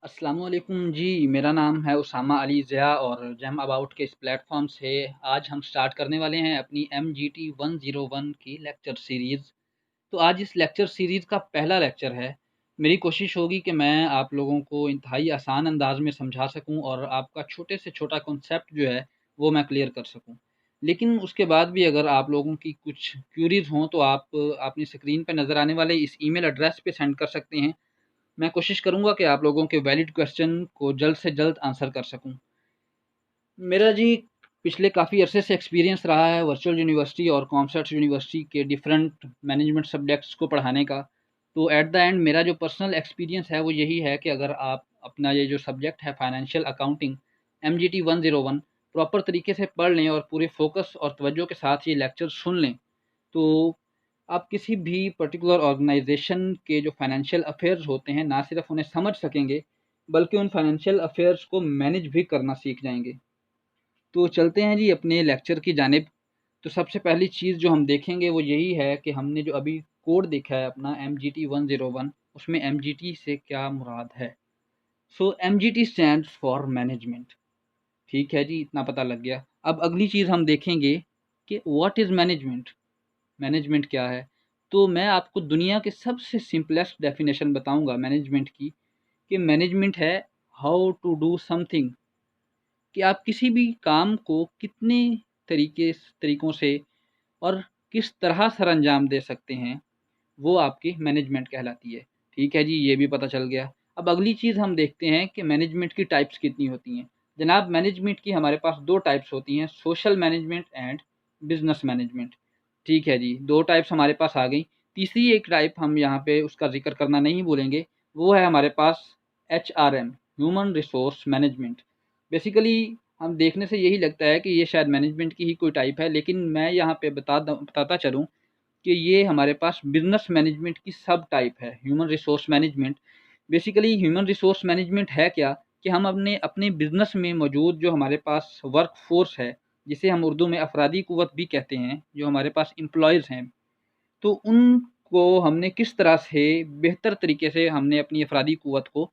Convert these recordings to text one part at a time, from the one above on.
अस्सलामुअलैकुम जी, मेरा नाम है उसामा अली ज़िया और जैम अबाउट के इस प्लेटफ़ॉर्म से आज हम स्टार्ट करने वाले हैं अपनी MGT 101 की लेक्चर सीरीज़। तो आज इस लेक्चर सीरीज़ का पहला लेक्चर है। मेरी कोशिश होगी कि मैं आप लोगों को इंतहाई आसान अंदाज़ में समझा सकूं और आपका छोटे से छोटा कॉन्सेप्ट जो है वो मैं क्लियर कर सकूं। लेकिन उसके बाद भी अगर आप लोगों की कुछ क्यूरीज़ हों तो आप अपनी स्क्रीन पे नज़र आने वाले इस ईमेल एड्रेस पे सेंड कर सकते हैं। मैं कोशिश करूँगा कि आप लोगों के वैलिड क्वेश्चन को जल्द से जल्द आंसर कर सकूँ। मेरा जी पिछले काफ़ी अरसे से एक्सपीरियंस रहा है वर्चुअल यूनिवर्सिटी और कॉमसर्ट यूनिवर्सिटी के डिफरेंट मैनेजमेंट सब्जेक्ट्स को पढ़ाने का। तो एट द एंड मेरा जो पर्सनल एक्सपीरियंस है वो यही है कि अगर आप अपना ये जो सब्जेक्ट है फाइनेंशियल अकाउंटिंग MGT 101 प्रॉपर तरीके से पढ़ लें और पूरे फोकस और तवज्जो के साथ ये लेक्चर सुन लें, तो आप किसी भी पर्टिकुलर ऑर्गेनाइजेशन के जो फाइनेंशियल अफेयर्स होते हैं ना सिर्फ उन्हें समझ सकेंगे बल्कि उन फाइनेंशियल अफेयर्स को मैनेज भी करना सीख जाएंगे। तो चलते हैं जी अपने लेक्चर की जानिब। तो सबसे पहली चीज़ जो हम देखेंगे वो यही है कि हमने जो अभी कोड देखा है अपना MGT 101, उसमें MGT से क्या मुराद है। सो MGT स्टैंड्स फॉर मैनेजमेंट। ठीक है जी, इतना पता लग गया। अब अगली चीज़ हम देखेंगे कि व्हाट इज़ मैनेजमेंट। मैनेजमेंट क्या है? तो मैं आपको दुनिया के सबसे सिंपलेस्ट डेफिनेशन बताऊंगा मैनेजमेंट की, कि मैनेजमेंट है हाउ टू डू समथिंग, कि आप किसी भी काम को कितने तरीकों से और किस तरह सर अंजाम दे सकते हैं, वो आपकी मैनेजमेंट कहलाती है। ठीक है जी, ये भी पता चल गया। अब अगली चीज़ हम देखते हैं कि मैनेजमेंट की टाइप्स कितनी होती हैं। जनाब, मैनेजमेंट की हमारे पास दो टाइप्स होती हैं, social management and business management. ठीक है जी, दो टाइप्स हमारे पास आ गई। तीसरी एक टाइप हम यहाँ पे उसका जिक्र करना नहीं भूलेंगे, वो है हमारे पास HRM, human resource management. Basically हम देखने से यही लगता है कि ये शायद मैनेजमेंट की ही कोई टाइप है, लेकिन मैं यहाँ पे बताता चलूँ कि ये हमारे पास बिजनेस मैनेजमेंट की सब टाइप है। Human resource management, basically human resource management है क्या, कि हम अपने अपने बिजनेस में मौजूद जो हमारे पास वर्क फोर्स है, जिसे हम उर्दू में अफरादी कुव्वत भी कहते हैं, जो हमारे पास एम्प्लॉयज़ हैं, तो उनको हमने किस तरह से बेहतर तरीके से हमने अपनी अफरादी कुव्वत को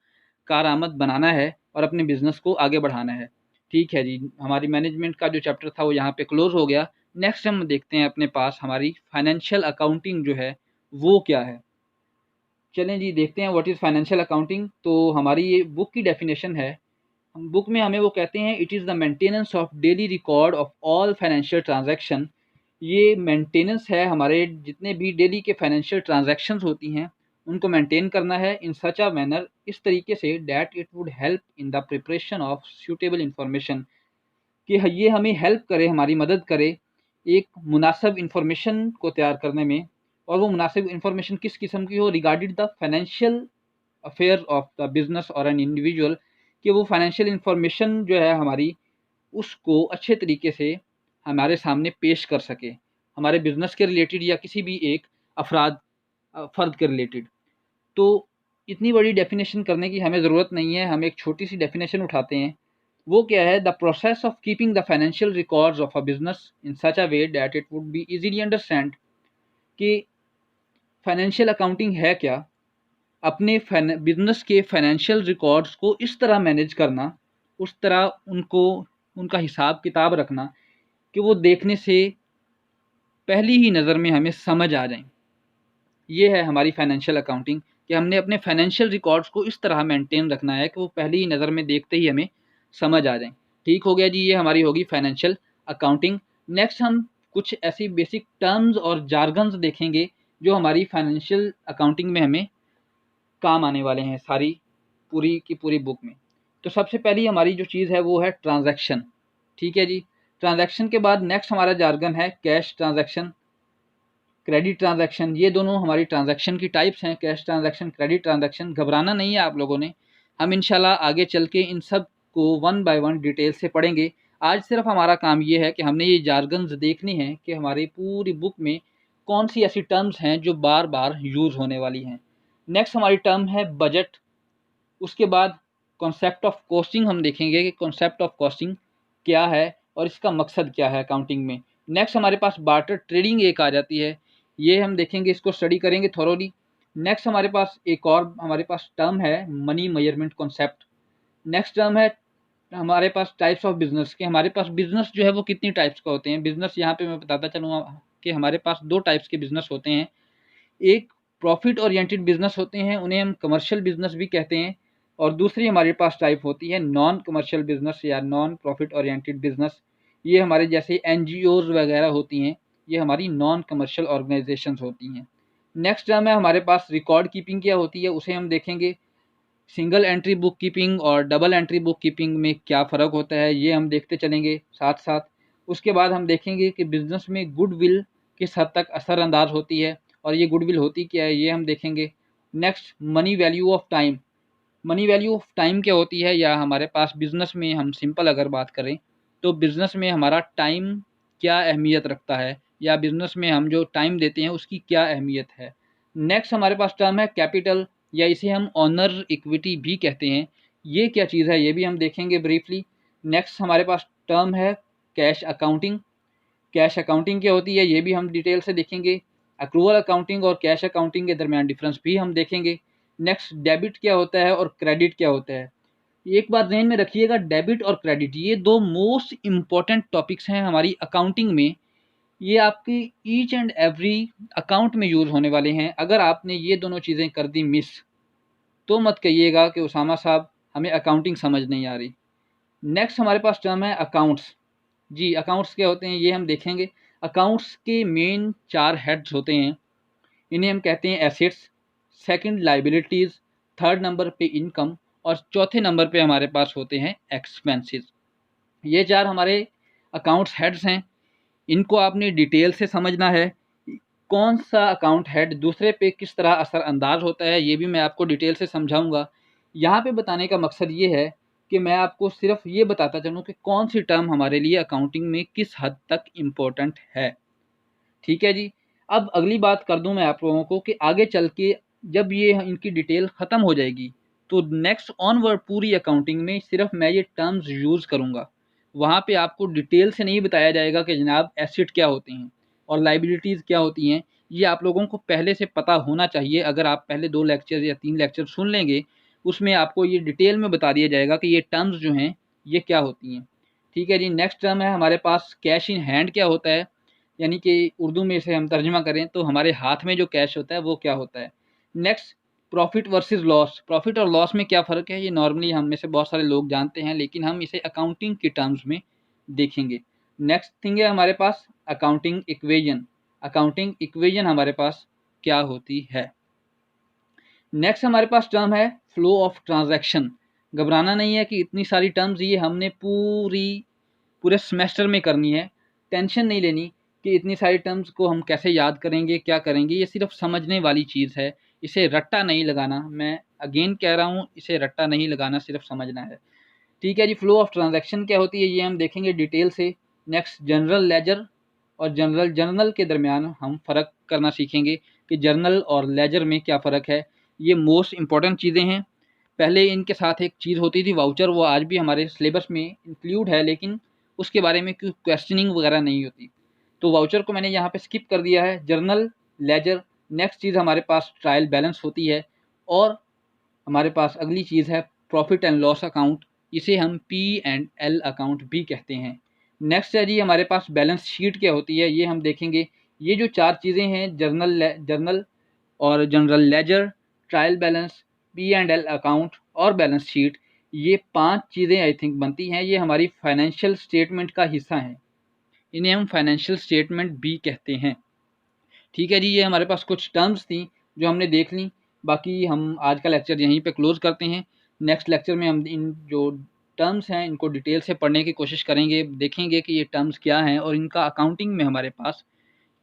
कारआमद बनाना है और अपने बिज़नेस को आगे बढ़ाना है। ठीक है जी, हमारी मैनेजमेंट का जो चैप्टर था वो यहाँ पे क्लोज़ हो गया। नेक्स्ट हम देखते हैं अपने पास हमारी फाइनेंशियल अकाउंटिंग जो है वो क्या है। चलें जी, देखते हैं व्हाट इज़ फाइनेंशियल अकाउंटिंग। तो हमारी ये बुक की डेफिनेशन है। बुक में हमें वो कहते हैं, it is the maintenance of daily record of all financial transaction. ये मेंटेनेंस है हमारे जितने भी डेली के फाइनेंशियल ट्रांजैक्शंस होती हैं, उनको मेंटेन करना है इन सच अ मैनर, इस तरीके say that it would help in the preparation of suitable information, कि ये हमें हेल्प करे, हमारी मदद करे एक मुनासिब इंफॉर्मेशन को तैयार करने में। और वो मुनासिब इंफॉर्मेशन किस किस्म की हो, regarded the financial affair of the business और एन इंडिविजुअल, कि वो फाइनेंशियल इंफॉर्मेशन जो है हमारी, उसको अच्छे तरीके से हमारे सामने पेश कर सके, हमारे बिजनेस के रिलेटेड या किसी भी एक अफराद फ़र्द के रिलेटेड। तो इतनी बड़ी डेफिनेशन करने की हमें ज़रूरत नहीं है, हम एक छोटी सी डेफिनेशन उठाते हैं। वो क्या है, the process of keeping the financial records of a business in such a way that it would be easily understand, कि फाइनेंशियल अकाउंटिंग है क्या, अपने बिजनेस के फाइनेंशियल रिकॉर्ड्स को इस तरह मैनेज करना, उस तरह उनको उनका हिसाब किताब रखना कि वो देखने से पहली ही नज़र में हमें समझ आ जाएं। ये है हमारी फाइनेंशियल अकाउंटिंग, कि हमने अपने फाइनेंशियल रिकॉर्ड्स को इस तरह मेंटेन रखना है कि वो पहली ही नज़र में देखते ही हमें समझ आ जाएं। ठीक हो गया जी, ये हमारी होगी फाइनेंशियल अकाउंटिंग। नेक्स्ट हम कुछ ऐसी बेसिक टर्म्स और जार्गन्स देखेंगे जो हमारी फाइनेंशियल अकाउंटिंग में हमें काम आने वाले हैं सारी पूरी की पूरी बुक में। तो सबसे पहली हमारी जो चीज़ है वो है ट्रांजैक्शन। ठीक है जी, ट्रांजैक्शन के बाद नेक्स्ट हमारा जार्गन है कैश ट्रांजैक्शन, क्रेडिट ट्रांजैक्शन। ये दोनों हमारी ट्रांजैक्शन की टाइप्स हैं, कैश ट्रांजैक्शन, क्रेडिट ट्रांजैक्शन। घबराना नहीं है आप लोगों ने, हम इंशाल्लाह आगे चल के इन सब को वन बाय वन डिटेल से पढ़ेंगे। आज सिर्फ हमारा काम ये है कि हमने ये जार्गन्स देखने हैं कि हमारी पूरी बुक में कौन सी ऐसी टर्म्स हैं जो बार बार यूज़ होने वाली हैं। नेक्स्ट हमारी टर्म है बजट। उसके बाद कॉन्सेप्ट ऑफ कॉस्टिंग हम देखेंगे कि कॉन्सेप्ट ऑफ कॉस्टिंग क्या है और इसका मकसद क्या है अकाउंटिंग में। नेक्स्ट हमारे पास बार्टर ट्रेडिंग एक आ जाती है, ये हम देखेंगे, इसको स्टडी करेंगे थॉरोली। नेक्स्ट हमारे पास एक और हमारे पास टर्म है money measurement concept. Next term है हमारे पास टाइप्स ऑफ बिजनेस के। हमारे पास बिजनेस जो है वो कितनी टाइप्स का होते हैं। बिजनेस यहाँ पे मैं बताता चलूँगा कि हमारे पास दो टाइप्स के बिजनेस होते हैं। एक प्रॉफिट ओरिएंटेड बिजनेस होते हैं, उन्हें हम कमर्शियल बिजनेस भी कहते हैं, और दूसरी हमारे पास टाइप होती है नॉन कमर्शियल बिजनेस या नॉन प्रॉफिट ओरिएंटेड बिजनेस। ये हमारे जैसे एनजीओज वगैरह होती हैं, ये हमारी नॉन कमर्शियल ऑर्गेनाइजेशंस होती हैं। नेक्स्ट टर्म है हमारे पास रिकॉर्ड कीपिंग क्या होती है, उसे हम देखेंगे। सिंगल एंट्री बुक कीपिंग और डबल एंट्री बुक कीपिंग में क्या फ़र्क होता है, ये हम देखते चलेंगे साथ साथ। उसके बाद हम देखेंगे कि बिजनेस में गुडविल किस हद तक असरअंदाज होती है, और ये गुडविल होती क्या है ये हम देखेंगे। Next money value of time. Money value of time क्या होती है, या हमारे पास बिजनेस में हम सिंपल अगर बात करें तो बिजनेस में हमारा टाइम क्या अहमियत रखता है, या बिजनेस में हम जो टाइम देते हैं उसकी क्या अहमियत है। नेक्स्ट हमारे पास टर्म है कैपिटल, या इसे हम ऑनर इक्विटी भी कहते हैं। ये क्या चीज़ है ये भी हम देखेंगे ब्रीफली। नेक्स्ट हमारे पास टर्म है कैश अकाउंटिंग। कैश अकाउंटिंग क्या होती है ये भी हम डिटेल से देखेंगे। अक्रूवल अकाउंटिंग और कैश अकाउंटिंग के दरमियान डिफरेंस भी हम देखेंगे। नेक्स्ट डेबिट क्या होता है और क्रेडिट क्या होता है। एक बात ध्यान में रखिएगा, डेबिट और क्रेडिट ये दो मोस्ट इम्पॉर्टेंट टॉपिक्स हैं हमारी अकाउंटिंग में। ये आपकी ईच एंड एवरी अकाउंट में यूज़ होने वाले हैं। अगर आपने ये दोनों चीज़ें कर दी मिस तो मत कहिएगा कि उसामा साहब हमें अकाउंटिंग समझ नहीं आ रही। नेक्स्ट हमारे पास टर्म है अकाउंट्स। जी अकाउंट्स क्या होते हैं ये हम देखेंगे। अकाउंट्स के मेन 4 हेड्स होते हैं, इन्हें हम कहते हैं assets, second liabilities, third number पे इनकम, और चौथे नंबर पे हमारे पास होते हैं एक्सपेंसेस। ये 4 हमारे अकाउंट्स हेड्स हैं। इनको आपने डिटेल से समझना है। कौन सा अकाउंट हेड दूसरे पे किस तरह असरअंदाज होता है ये भी मैं आपको डिटेल से समझाऊंगा। यहाँ पे बताने का मकसद ये है कि मैं आपको सिर्फ ये बताता चलूँ कि कौन सी टर्म हमारे लिए अकाउंटिंग में किस हद तक इम्पोर्टेंट है। ठीक है जी। अब अगली बात कर दूं मैं आप लोगों को कि आगे चल के जब ये इनकी डिटेल ख़त्म हो जाएगी तो नेक्स्ट ऑनवर्ड पूरी अकाउंटिंग में सिर्फ मैं ये टर्म्स यूज़ करूँगा। वहाँ पे आपको डिटेल से नहीं बताया जाएगा कि जनाब एसेट क्या होते हैं और लाइबिलिटीज़ क्या होती हैं। ये आप लोगों को पहले से पता होना चाहिए। अगर आप पहले 2 लेक्चर या 3 लेक्चर सुन लेंगे उसमें आपको ये डिटेल में बता दिया जाएगा कि ये टर्म्स जो हैं ये क्या होती हैं। ठीक है जी। नेक्स्ट टर्म है हमारे पास कैश इन हैंड क्या होता है, यानी कि उर्दू में इसे हम तर्जमा करें तो हमारे हाथ में जो कैश होता है वो क्या होता है। Next profit versus loss. Profit और लॉस में क्या फ़र्क है ये नॉर्मली हम में से बहुत सारे लोग जानते हैं, लेकिन हम इसे अकाउंटिंग के टर्म्स में देखेंगे। नेक्स्ट थिंग है हमारे पास अकाउंटिंग इक्वेजन। अकाउंटिंग इक्वेजन हमारे पास क्या होती है। नेक्स्ट हमारे पास टर्म है फ्लो ऑफ ट्रांजैक्शन। घबराना नहीं है कि इतनी सारी टर्म्स ये हमने पूरे सेमेस्टर में करनी है। टेंशन नहीं लेनी कि इतनी सारी टर्म्स को हम कैसे याद करेंगे क्या करेंगे, ये सिर्फ समझने वाली चीज़ है। इसे रट्टा नहीं लगाना, मैं अगेन कह रहा हूँ इसे रट्टा नहीं लगाना, सिर्फ समझना है। ठीक है जी। फ्लो ऑफ ट्रांजैक्शन क्या होती है ये हम देखेंगे डिटेल से। नेक्स्ट जनरल लेजर और जर्नल के दरमियान हम फ़र्क करना सीखेंगे कि जर्नल और लेजर में क्या फ़र्क है। ये मोस्ट इंपॉर्टेंट चीज़ें हैं। पहले इनके साथ एक चीज़ होती थी वाउचर, वो आज भी हमारे सिलेबस में इंक्लूड है, लेकिन उसके बारे में कोई क्वेश्चनिंग वगैरह नहीं होती, तो वाउचर को मैंने यहाँ पे स्किप कर दिया है। Journal, laser. नेक्स्ट चीज़ हमारे पास ट्रायल बैलेंस होती है, और हमारे पास अगली चीज़ है प्रॉफिट एंड लॉस अकाउंट, इसे हम P&L अकाउंट भी कहते हैं। नेक्स्ट है जी हमारे पास बैलेंस शीट क्या होती है ये हम देखेंगे। ये जो 4 चीज़ें हैं जर्नल और general ledger, trial balance, P&L account और बैलेंस शीट, ये 5 चीज़ें आई थिंक बनती हैं। ये हमारी फाइनेंशियल स्टेटमेंट का हिस्सा हैं, इन्हें हम फाइनेंशियल स्टेटमेंट भी कहते हैं। ठीक है जी। ये हमारे पास कुछ टर्म्स थी जो हमने देख ली। बाकी हम आज का लेक्चर यहीं पे क्लोज़ करते हैं। नेक्स्ट लेक्चर में हम इन जो टर्म्स हैं इनको डिटेल से पढ़ने की कोशिश करेंगे, देखेंगे कि ये टर्म्स क्या हैं और इनका अकाउंटिंग में हमारे पास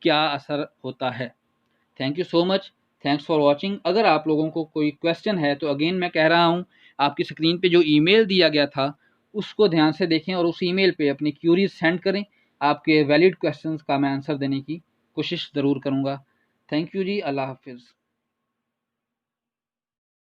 क्या असर होता है। Thank you so much, thanks for watching. अगर आप लोगों को कोई क्वेश्चन है तो अगेन मैं कह रहा हूँ आपकी स्क्रीन पे जो ईमेल दिया गया था उसको ध्यान से देखें और उस ईमेल पे अपनी क्यूरीज सेंड करें। आपके वैलिड क्वेश्चंस का मैं आंसर देने की कोशिश ज़रूर करूँगा। थैंक यू जी, अल्लाह हाफिज़।